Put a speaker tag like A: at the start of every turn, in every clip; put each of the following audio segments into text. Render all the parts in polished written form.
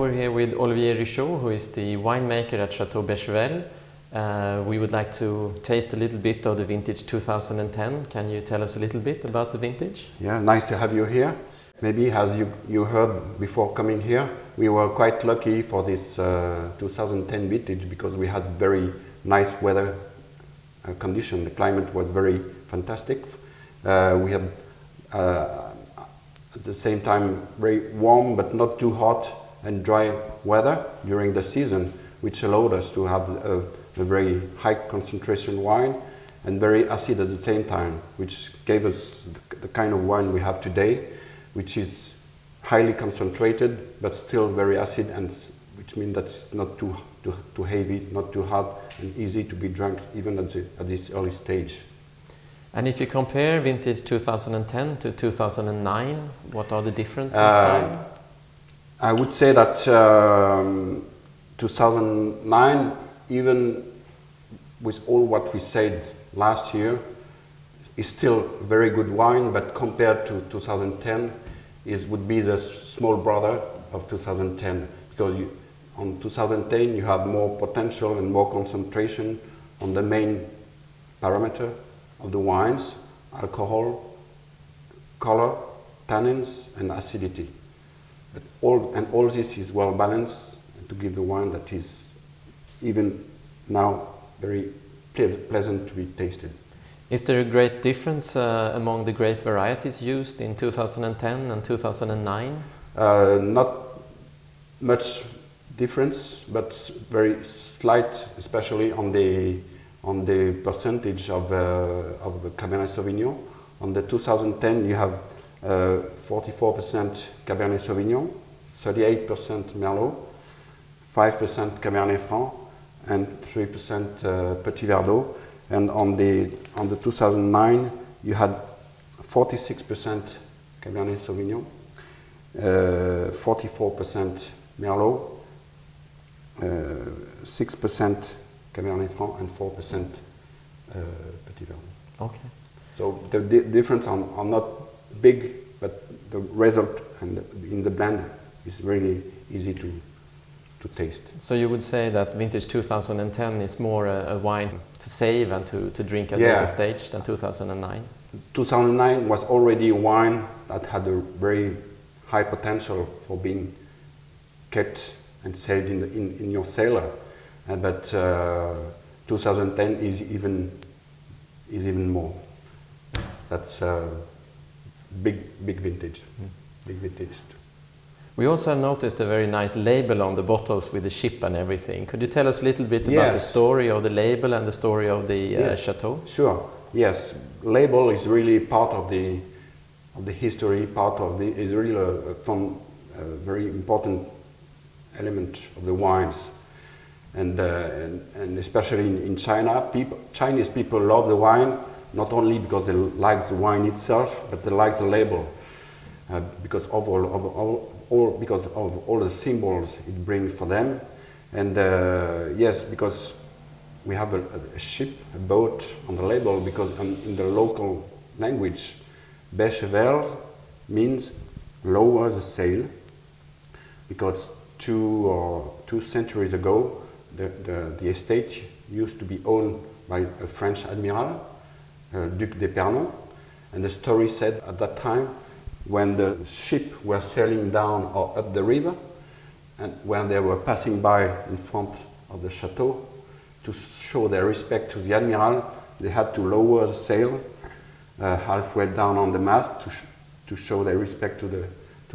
A: we're here with Olivier Richaud, who is the winemaker at Château Beychevelle. We would like to taste a little bit of the vintage 2010. Can you tell us a little bit about the vintage?
B: Yeah, nice to have you here. Maybe as you heard before coming here, we were quite lucky for this 2010 vintage because we had very nice weather condition. The climate was very fantastic. We had at the same time very warm but not too hot and dry weather during the season, which allowed us to have a very high concentration wine and very acid at the same time, which gave us the kind of wine we have today, which is highly concentrated but still very acid, and which means that it's not too heavy, not too hard, and easy to be drunk even at this early stage.
A: And if you compare vintage 2010 to 2009, what are the differences in style?
B: I would say that 2009, even with all what we said last year, is still very good wine, but compared to 2010, would be the small brother of 2010, because on 2010 you have more potential and more concentration on the main parameter of the wines: alcohol, color, tannins, and acidity. But all this is well balanced to give the wine that is even now very pleasant to be tasted.
A: Is there a great difference among the grape varieties used in 2010 and 2009?
B: Not much difference, but very slight, especially on the percentage of the Cabernet Sauvignon. On the 2010 you have 44% Cabernet Sauvignon, 38% Merlot, 5% Cabernet Franc, and 3% Petit Verdot. And on the 2009 you had 46% Cabernet Sauvignon, 44% Merlot, 6% Cabernet Franc, and 4% Petit Verdot.
A: Okay.
B: So the difference are not big, but the result and in the blend is really easy to taste.
A: So you would say that vintage 2010 is more a wine to save and to drink at a
B: Yeah.
A: later stage than 2009?
B: 2009 was already a wine that had a very high potential for being kept and saved in your cellar. But 2010 is even more. That's big vintage. Big vintage.
A: We also have noticed a very nice label on the bottles with the ship and everything. Could you tell us a little bit about the story of the label and the story of the chateau?
B: Sure. Yes, label is really part of the history. Is really a very important element of the wines, and especially in China, Chinese people love the wine not only because they like the wine itself, but they like the label because of all the symbols it brings for them. And yes, because we have a ship, a boat on the label, because in the local language, Beychevelle means lower the sail, because two centuries ago, the estate used to be owned by a French admiral, Duc d'Epernon, and the story said at that time, when the ship were sailing down or up the river, and when they were passing by in front of the chateau, to show their respect to the admiral, they had to lower the sail halfway down on the mast to show their respect to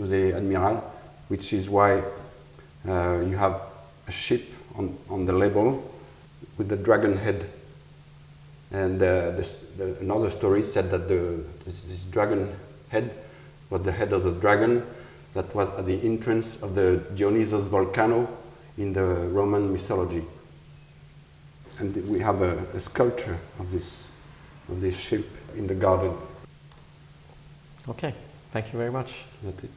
B: the admiral, which is why you have a ship on the label with the dragon head. And another story said that this dragon head was the head of the dragon that was at the entrance of the Dionysus volcano in the Roman mythology. And we have a sculpture of this ship in the garden.
A: Okay, thank you very much.
B: That's it.